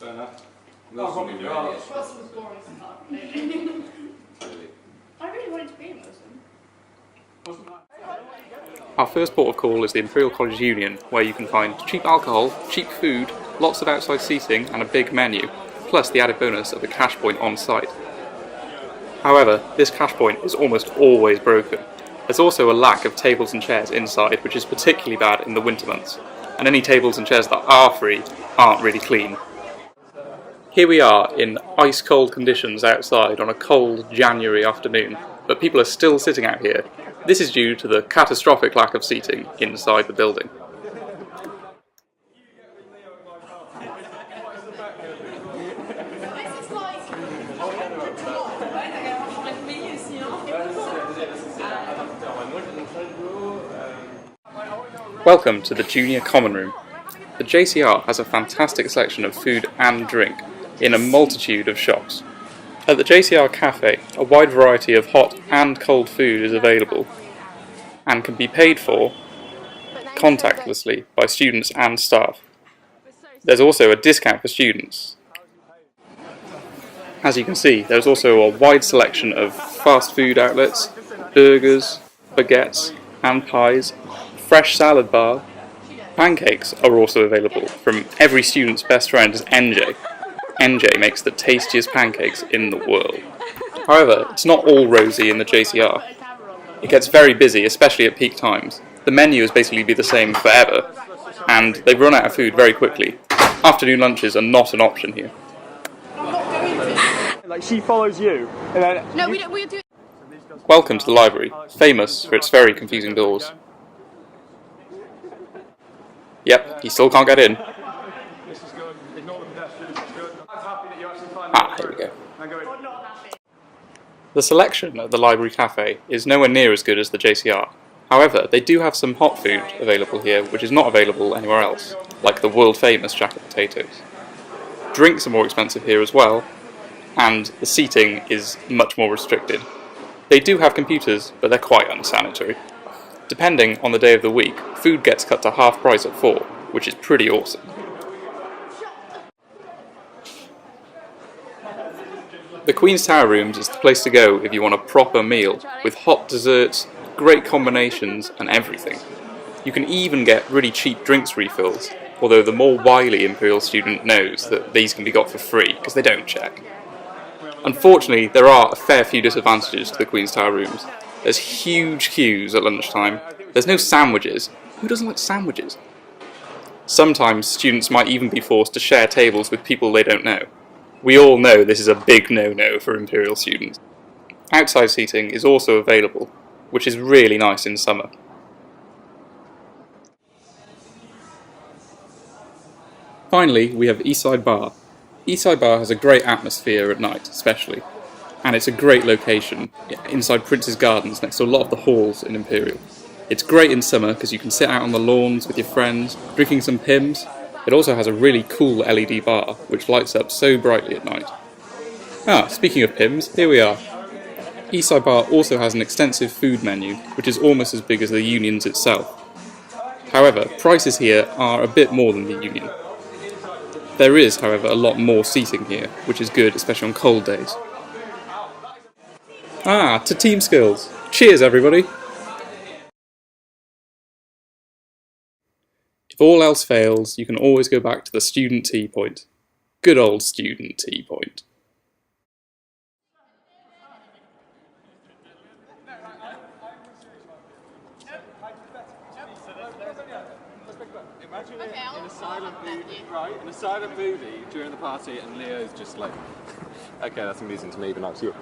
Fair enough. Russell's boring as fuck. I really wanted to be in Muslim. Our first port of call is the Imperial College Union, where you can find cheap alcohol, cheap food, lots of outside seating and a big menu, plus the added bonus of a cash point on site. However, this cash point is almost always broken. There's also a lack of tables and chairs inside, which is particularly bad in the winter months, and any tables and chairs that are free aren't really clean. Here we are in ice cold conditions outside on a cold January afternoon, but people are still sitting out here. This is due to the catastrophic lack of seating inside the building. Welcome to the Junior Common Room. The JCR has a fantastic selection of food and drink in a multitude of shops. At the JCR Cafe, a wide variety of hot and cold food is available and can be paid for contactlessly by students and staff. There's also a discount for students. As you can see, there's also a wide selection of fast food outlets, burgers, baguettes and pies, fresh salad bar. Pancakes are also available from every student's best friend is NJ. NJ makes the tastiest pancakes in the world. However, it's not all rosy in the JCR. It gets very busy, especially at peak times. The menu is basically be the same forever, and they run out of food very quickly. Afternoon lunches are not an option here. Like she follows you, and then No, we don't. We do. Welcome to the library, famous for its very confusing doors. Yep, he still can't get in. Ah, here we go. The selection at the Library Cafe is nowhere near as good as the JCR. However, they do have some hot food available here which is not available anywhere else, like the world famous jacket potatoes. Drinks are more expensive here as well, and the seating is much more restricted. They do have computers, but they're quite unsanitary. Depending on the day of the week, food gets cut to half price at 4, which is pretty awesome. The Queen's Tower Rooms is the place to go if you want a proper meal, with hot desserts, great combinations and everything. You can even get really cheap drinks refills, although the more wily Imperial student knows that these can be got for free, because they don't check. Unfortunately, there are a fair few disadvantages to the Queen's Tower Rooms. There's huge queues at lunchtime, there's no sandwiches. Who doesn't like sandwiches? Sometimes students might even be forced to share tables with people they don't know. We all know this is a big no-no for Imperial students. Outside seating is also available, which is really nice in summer. Finally, we have Eastside Bar. Eastside Bar has a great atmosphere at night, especially, and it's a great location inside Prince's Gardens next to a lot of the halls in Imperial. It's great in summer because you can sit out on the lawns with your friends, drinking some Pimm's. It also has a really cool LED bar, which lights up so brightly at night. Ah, speaking of Pimm's, here we are. Eastside Bar also has an extensive food menu, which is almost as big as the Union's itself. However, prices here are a bit more than the Union. There is, however, a lot more seating here, which is good, especially on cold days. Ah, to team skills! Cheers, everybody! If all else fails, you can always go back to the student tea point. Good old student tea point. Imagine it in a silent mood, right? In a silent movie during the party, and Leo's just like, okay, that's amusing to me, but not to you.